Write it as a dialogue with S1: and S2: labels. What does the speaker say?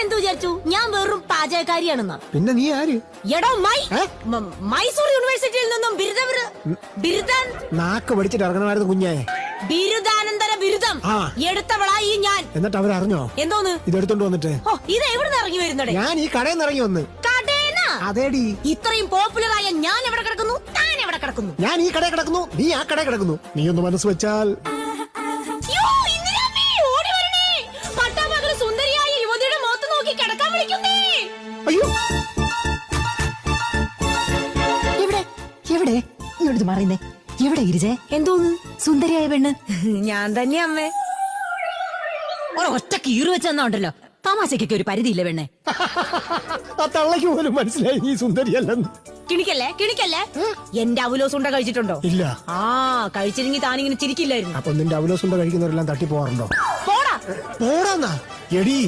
S1: എന്ത് വിചാരിച്ചു ഞാൻ വെറും പാചകക്കാരിയാണെന്ന്?
S2: പിന്നെ നീ ആര്?
S1: എടോ മൈസൂർ യൂണിവേഴ്സിറ്റിയിൽ നിന്നും
S2: നാക്ക് പഠിച്ചിട്ട് ഇറങ്ങണമായിരുന്നു കുഞ്ഞേ.
S1: ബിരുദാനന്തര ബിരുദം എടുത്തവളായി ഞാൻ.
S2: എന്നിട്ട് അവരറിഞ്ഞോ?
S1: എന്തോന്ന്
S2: ഇതെടുത്തോണ്ട് വന്നിട്ട്?
S1: ഇത് എവിടെ ഇറങ്ങി വരുന്നടേ?
S2: ഞാൻ ഈ കടയിൽ നിന്ന് ഇറങ്ങി വന്ന്. അതേടി,
S1: ഇത്രയും പോപ്പുലറായ ഞാൻ എവിടെ കിടക്കുന്നു? താൻ എവിടെ കിടക്കുന്നു?
S2: ഞാൻ ഈ കടയിൽ കിടക്കുന്നു, നീ ആ കടയിൽ കിടക്കുന്നു. നീ ഒന്ന് മനസ്സ് വെച്ചാൽ
S1: സുന്ദരിയായ യുവതിയുടെ മുഖത്ത് നോക്കി കിടക്കാൻ വിളിക്കുന്നേ.
S2: അയ്യോ,
S3: എവിടെ ഇങ്ങോട്ട് മാറിയുന്നേ? എവിടെ ഇരിജേ?
S1: എന്തോന്ന്?
S3: സുന്ദരിയായ പെണ്ണ്
S1: ഞാൻ തന്നെ അമ്മേ.
S3: ഒറ്റ കീറ് വെച്ചെന്നുണ്ടല്ലോ. തമാശക്കൊക്കെ ഒരു പരിധിയില്ല പെണ്ണെ.
S2: ആ തള്ളയ്ക്ക് പോലും മനസ്സിലായി നീ സുന്ദരിയല്ലെന്ന്.
S1: കിണിക്കല്ലേ എന്റെ അവലോസുണ്ട കഴിച്ചിട്ടുണ്ടോ?
S2: ഇല്ല.
S1: കഴിച്ചിരുന്നെങ്കിൽ താനിങ്ങനെ ചിരിക്കില്ലായിരുന്നു.
S2: അപ്പൊ നിന്റെ അവലോസുണ്ട കഴിക്കുന്നവരെല്ലാം തട്ടി പോവാറുണ്ടോ?
S1: പോടാ
S2: പോടാന്നാ എടി.